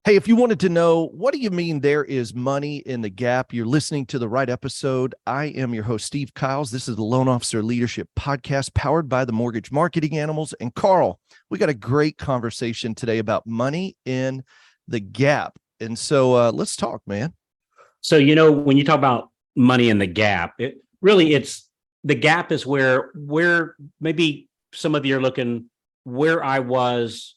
Hey, if you wanted to know, what do you mean there is money in the gap? You're listening to the right episode. I am your host, Steve Kiles. This is the Loan Officer Leadership Podcast powered by the Mortgage Marketing Animals. And Carl, we got a great conversation today about money in the gap. And so let's talk, man. So, when you talk about money in the gap, it's the gap is where maybe some of you are looking where I was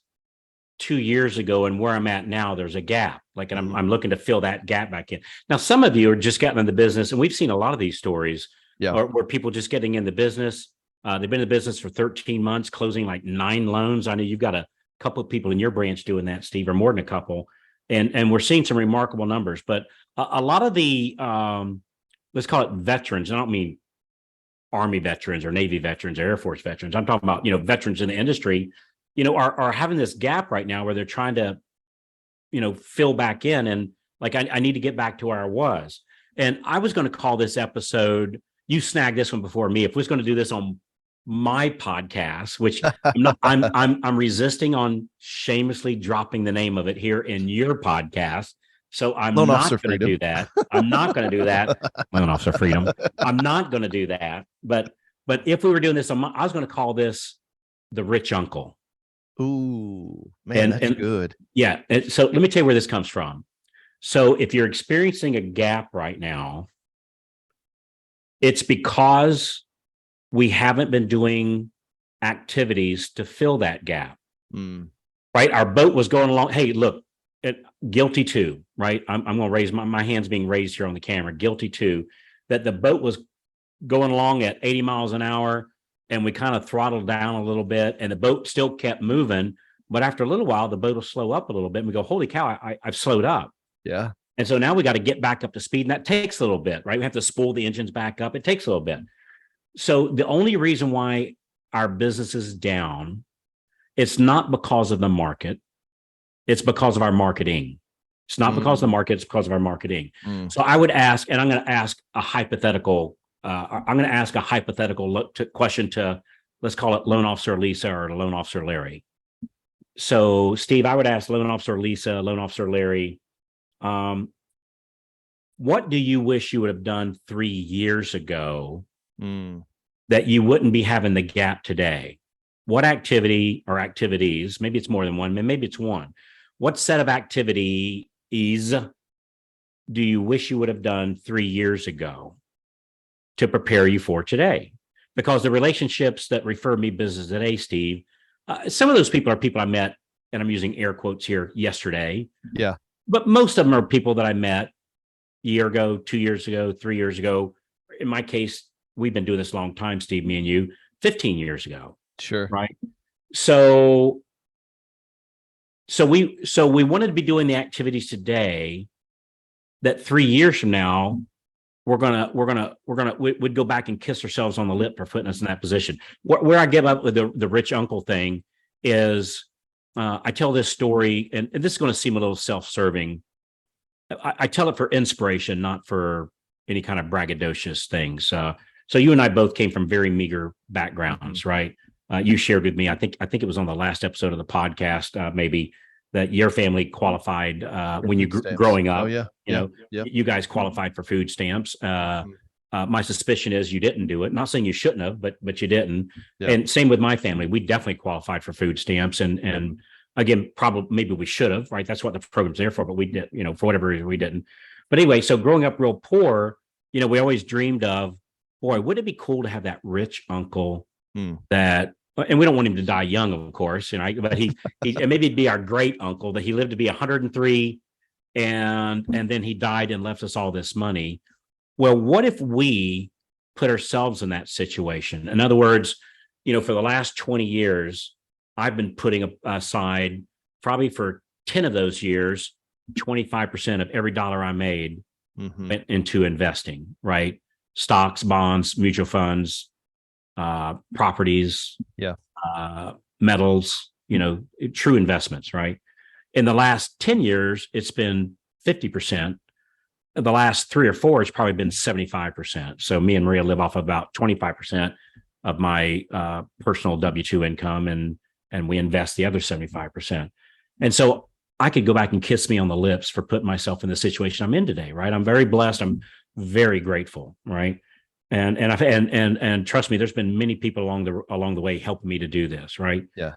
2 years ago and where I'm at now. There's a gap, and I'm looking to fill that gap back in. Now, some of you are just getting in the business, and we've seen a lot of these stories where people just getting in the business. They've been in the business for 13 months, closing like 9 loans. I know you've got a couple of people in your branch doing that, Steve, or more than a couple. And we're seeing some remarkable numbers, but a lot of the, let's call it veterans. I don't mean Army veterans or Navy veterans or Air Force veterans. I'm talking about, veterans in the industry, are having this gap right now where they're trying to, fill back in. And I need to get back to where I was. And I was going to call this episode, you snagged this one before me. If we was going to do this on my podcast, which I'm resisting on shamelessly dropping the name of it here in your podcast. So I'm not going to do that. I'm not going to do that. Loan Officer Freedom. I'm not going to do that. But if we were doing this, I was going to call this the rich uncle. Ooh, man, that's good. Yeah. And so let me tell you where this comes from. So if you're experiencing a gap right now, it's because we haven't been doing activities to fill that gap. Right? Our boat was going along. Hey, look, guilty too, right? I'm going to raise my hands being raised here on the camera. Guilty too, that the boat was going along at 80 miles an hour and we kind of throttled down a little bit and the boat still kept moving. But after a little while, the boat will slow up a little bit and we go, holy cow, I've slowed up. Yeah. And so now we got to get back up to speed, and that takes a little bit, right? We have to spool the engines back up. It takes a little bit. So the only reason why our business is down, it's not because of the market. It's because of our marketing. It's not because of the market. It's because of our marketing. So I would ask, and I'm going to ask a hypothetical. Question to, let's call it Loan Officer Lisa or Loan Officer Larry. So Steve, I would ask Loan Officer Lisa, Loan Officer Larry, what do you wish you would have done 3 years ago that you wouldn't be having the gap today? What activity or activities, maybe it's more than one, maybe it's one. What set of activities do you wish you would have done 3 years ago to prepare you for today? Because the relationships that refer me business today, Steve, some of those people are people I met, and I'm using air quotes here, yesterday. Yeah. But most of them are people that I met a year ago, 2 years ago, 3 years ago. In my case, we've been doing this a long time, Steve, me and you, 15 years ago. Sure. Right. So we wanted to be doing the activities today that 3 years from now, we'd go back and kiss ourselves on the lip for putting us in that position. Where I give up with the rich uncle thing is, I tell this story, and this is going to seem a little self-serving. I tell it for inspiration, not for any kind of braggadocious things. So you and I both came from very meager backgrounds, right? You shared with me, I think it was on the last episode of the podcast, maybe, that your family qualified when you growing up. Oh yeah. You guys qualified for food stamps. My suspicion is you didn't do it. Not saying you shouldn't have, but you didn't. Yeah. And same with my family. We definitely qualified for food stamps, and again, probably maybe we should have, right? That's what the program's there for, but we did, for whatever reason we didn't. But anyway, so growing up real poor, we always dreamed of, boy, would it be cool to have that rich uncle that, and we don't want him to die young, of course, but he and maybe it'd be our great uncle that he lived to be 103 and then he died and left us all this money. Well, what if we put ourselves in that situation? In other words, for the last 20 years, I've been putting aside probably for 10 of those years, 25% of every dollar I made went into investing, right? Stocks, bonds, mutual funds, properties, metals, true investments, right? In the last 10 years, it's been 50%. The last 3 or 4, it's probably been 75%. So me and Maria live off about 25% of my personal W-2 income, and we invest the other 75%. And so I could go back and kiss me on the lips for putting myself in the situation I'm in today, right? I'm very blessed. I'm very grateful, right? And trust me, there's been many people along the way helping me to do this, right? Yeah.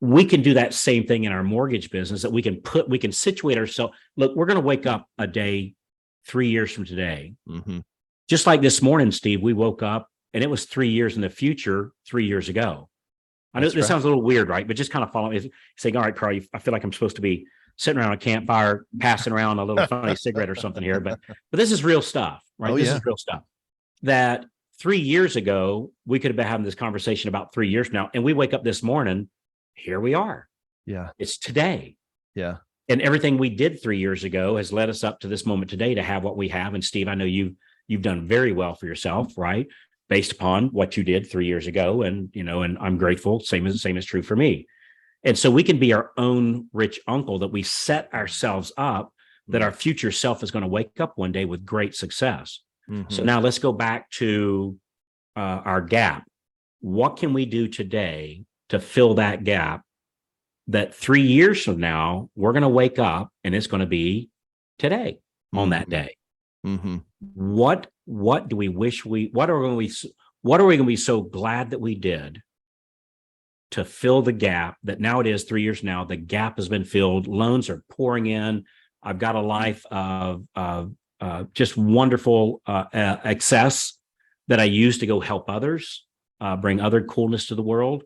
We can do that same thing in our mortgage business, that we can situate ourselves. Look, we're going to wake up a day 3 years from today. Mm-hmm. Just like this morning, Steve, we woke up and it was 3 years in the future, 3 years ago. I know this sounds a little weird, right? But just kind of follow me, saying, all right, Carl, I feel like I'm supposed to be sitting around a campfire, passing around a little funny cigarette or something here. But this is real stuff, right? This is real stuff. That 3 years ago, we could have been having this conversation about 3 years from now. And we wake up this morning, here we are. Yeah. It's today. Yeah. And everything we did 3 years ago has led us up to this moment today to have what we have. And Steve, I know you've done very well for yourself, right? Based upon what you did 3 years ago. And, and I'm grateful. Same is true for me. And so we can be our own rich uncle, that we set ourselves up, that our future self is going to wake up one day with great success. Mm-hmm. So now let's go back to our gap. What can we do today to fill that gap, that 3 years from now, we're going to wake up and it's going to be today on that day? Mm-hmm. What do we wish what are we going to be so glad that we did to fill the gap, that now it is 3 years now, the gap has been filled, loans are pouring in. I've got a life of just wonderful excess that I use to go help others, bring other coolness to the world,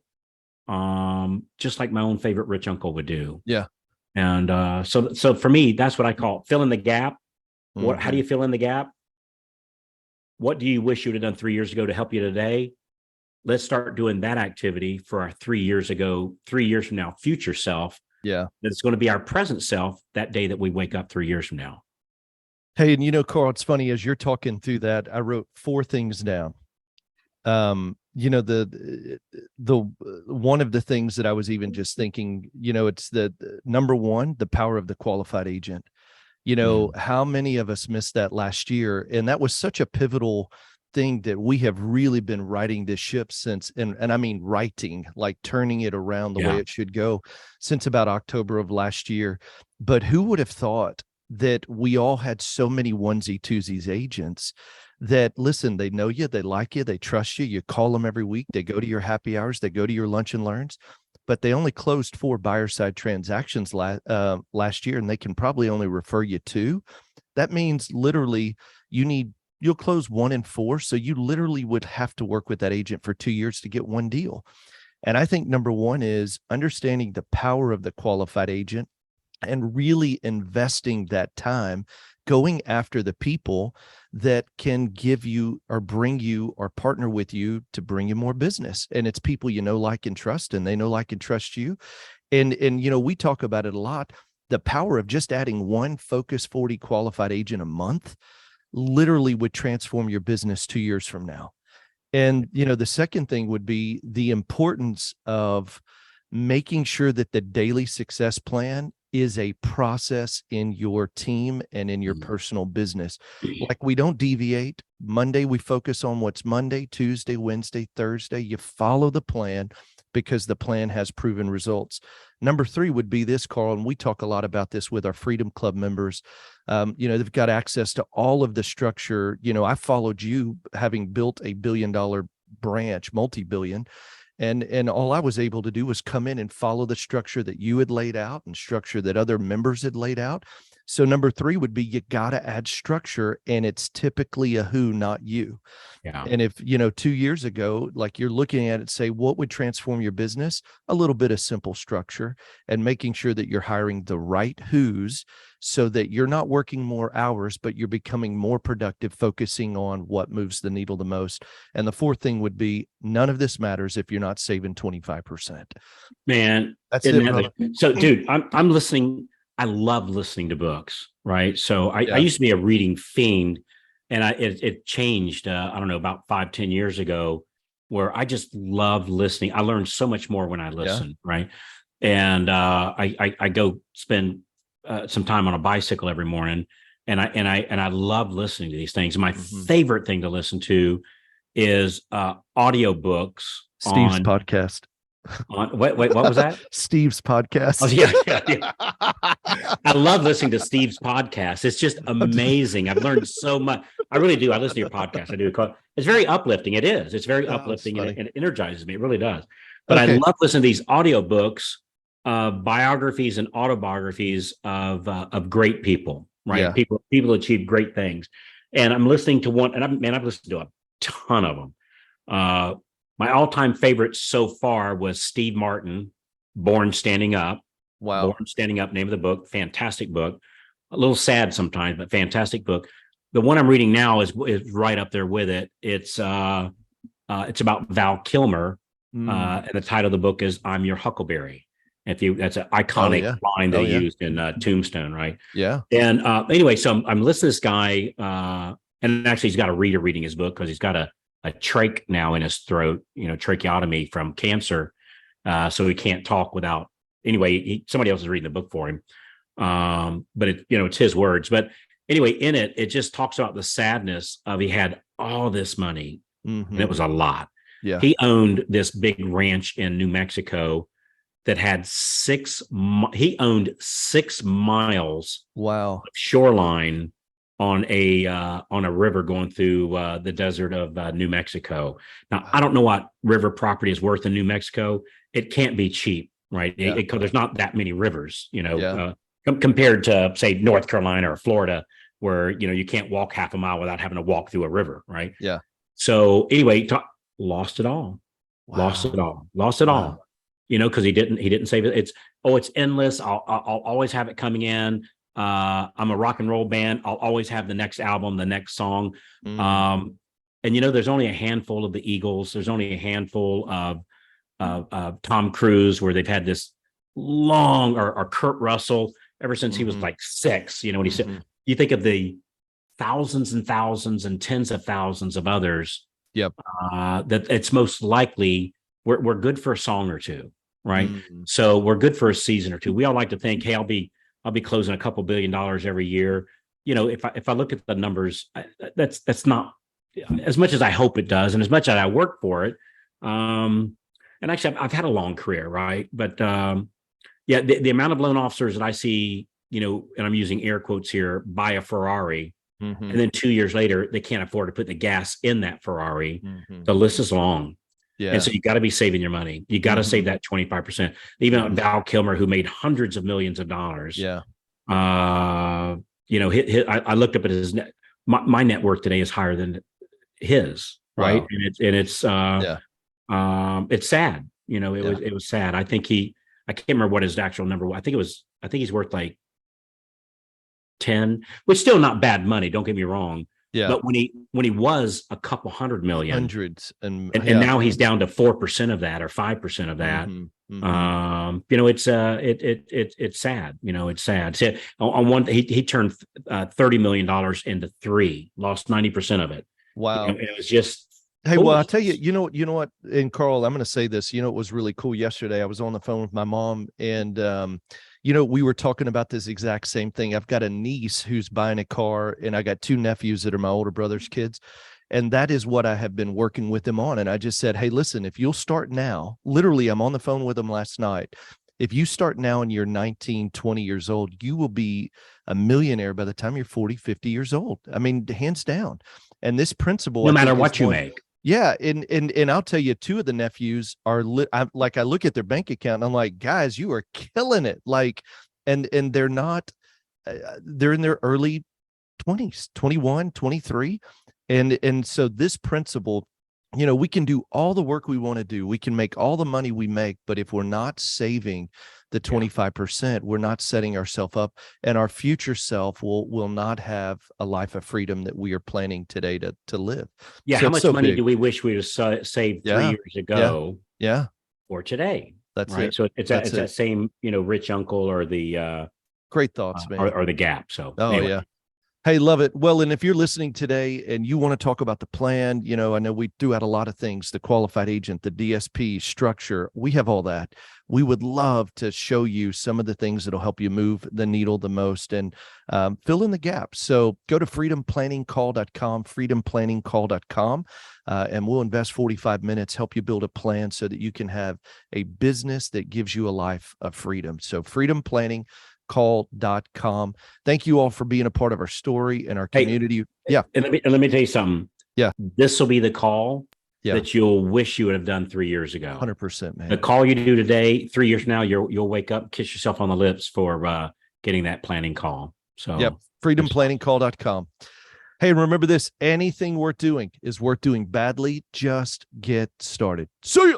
just like my own favorite rich uncle would do. Yeah. And so for me, that's what I call filling the gap. How do you fill in the gap? What do you wish you would have done 3 years ago to help you today? Let's start doing that activity for our 3 years from now, future self. Yeah. That's going to be our present self that day that we wake up 3 years from now. Hey, and Carl, it's funny, as you're talking through that, I wrote 4 things down. The one of the things that I was even just thinking, it's the number one, the power of the qualified agent. How many of us missed that last year? And that was such a pivotal thing that we have really been riding this ship since, and I mean writing, like turning it around the way it should go, since about October of last year. But who would have thought that we all had so many onesie twosies agents that, listen, they know you, they like you, they trust you, you call them every week, they go to your happy hours, they go to your lunch and learns, but they only closed 4 buyer side transactions last year, and they can probably only refer you 2. That means literally you'll close 1 in 4. So you literally would have to work with that agent for 2 years to get 1 deal. And I think number 1 is understanding the power of the qualified agent and really investing that time going after the people that can give you or bring you or partner with you to bring you more business. And it's people like, and trust, and they know, like, and trust you. And we talk about it a lot. The power of just adding 1 Focus 40 qualified agent a month literally would transform your business 2 years from now. And, the second thing would be the importance of making sure that the daily success plan is a process in your team and in your personal business. Like, we don't deviate. Monday, we focus on what's Monday, Tuesday, Wednesday, Thursday. You follow the plan because the plan has proven results. Number 3 would be this, Carl, and we talk a lot about this with our Freedom Club members. They've got access to all of the structure. I followed you, having built a $1 billion branch, multi-billion. And all I was able to do was come in and follow the structure that you had laid out and structure that other members had laid out. So number 3 would be, you got to add structure, and it's typically a who, not you. Yeah. And if, 2 years ago, like, you're looking at it, say, what would transform your business? A little bit of simple structure and making sure that you're hiring the right who's, so that you're not working more hours, but you're becoming more productive, focusing on what moves the needle the most. And the 4th thing would be, none of this matters if you're not saving 25%. Man, that's it. So, dude, I'm listening. I love listening to books, right? So I used to be a reading fiend, and it changed, I don't know, about 5-10 years ago, where I just love listening. I learned so much more when I listen, right? And I go spend some time on a bicycle every morning, and I love listening to these things. My favorite thing to listen to is audiobooks. Steve's podcast. Wait, what was that? Steve's podcast. Oh, yeah. I love listening to Steve's podcast. It's just amazing. I've learned so much. I really do. I listen to your podcast. I do. It's very uplifting. It is. It's very uplifting, and it energizes me. It really does. But I love listening to these audiobooks, biographies and autobiographies of great people, right? Yeah. People achieve great things. And I'm listening to one, and I've listened to a ton of them. My all-time favorite so far was Steve Martin, Born Standing Up. Wow. Born Standing Up, name of the book. Fantastic book. A little sad sometimes, but fantastic book. The one I'm reading now is right up there with it. It's about Val Kilmer, and the title of the book is "I'm Your Huckleberry." That's an iconic line they used in Tombstone, right? Yeah. And anyway, so I'm listening to this guy, and actually he's got a reader reading his book because he's got a trach now in his throat, tracheotomy from cancer, so he can't talk without. Anyway, somebody else is reading the book for him, but it's his words. But anyway, in it just talks about the sadness of he had all this money, and it was a lot. Yeah, he owned this big ranch in New Mexico that had 6 miles. Wow. Of shoreline on a river going through the desert of New Mexico. Now, I don't know what river property is worth in New Mexico. It can't be cheap, right? Because there's not that many rivers, compared to, say, North Carolina or Florida, where you can't walk half a mile without having to walk through a river, right? Yeah. So anyway, lost it all. Wow. Lost it all. Because he didn't save it. It's endless. I'll always have it coming in. I'm a rock and roll band. I'll always have the next album, the next song. And there's only a handful of the Eagles. There's only a handful of Tom Cruise, where they've had this long, or Kurt Russell ever since he was like 6. When he said, you think of the thousands and thousands and tens of thousands of others. Yep. That it's most likely we're good for a song or two, right? So we're good for a season or two. We all like to think, hey, I'll be closing a couple $1 billion every year. If I look at the numbers, that's not as much as I hope it does, and as much as I work for it. And actually, I've had a long career, right? But the amount of loan officers that I see, and I'm using air quotes here, buy a Ferrari, and then 2 years later they can't afford to put the gas in that Ferrari. The list is long. Yeah. And so you got to be saving your money. You got to save that 25%. Even Val Kilmer, who made hundreds of millions of dollars. Yeah. I looked up at his net. My net worth today is higher than his. Right. Wow. And it's sad. It was sad. I think I can't remember what his actual number was. I think he's worth like 10, which still not bad money. Don't get me wrong. Yeah. But when he was a couple hundred million, hundreds, and now he's down to 4% of that or 5% of that. It's sad. It's sad. So on one, he turned $30 million into 3, lost 90% of it. Wow. It was just. Hey, well, I'll tell you, you know what, and Carl, I'm going to say this, it was really cool yesterday. I was on the phone with my mom, and, we were talking about this exact same thing. I've got a niece who's buying a car, and I got 2 nephews that are my older brother's kids. And that is what I have been working with them on. And I just said, hey, listen, if you'll start now, literally, I'm on the phone with them last night. If you start now and you're 19, 20 years old, you will be a millionaire by the time you're 40, 50 years old. I mean, hands down. And this principle, no matter what you make. Yeah. And I'll tell you, 2 of the nephews are I look at their bank account and I'm like, guys, you are killing it. Like, and they're not, they're in their early 20s, 21, 23. And so this principle, we can do all the work we want to do. We can make all the money we make, but if we're not saving the 25%, we're not setting ourselves up, and our future self will not have a life of freedom that we are planning today to live. Yeah. So how much money do we wish we would have saved 3 years ago? Yeah. Or today. That's right. It. So it's that same, rich uncle, or the great thoughts, man, or the Gap. So anyway. Yeah. Hey, love it. Well, and if you're listening today and you want to talk about the plan, I know we threw out a lot of things, the qualified agent, the DSP structure, we have all that. We would love to show you some of the things that'll help you move the needle the most and fill in the gaps. So go to freedomplanningcall.com, freedomplanningcall.com, and we'll invest 45 minutes, help you build a plan so that you can have a business that gives you a life of freedom. So freedomplanningcall.com. Thank you all for being a part of our story and our community. Yeah. And let me tell you something. Yeah. This will be the call that you'll wish you would have done 3 years ago. 100%, man. The call you do today, 3 years from now, you'll wake up, kiss yourself on the lips for getting that planning call. So freedomplanningcall.com. Hey, remember this, anything worth doing is worth doing badly. Just get started. See ya.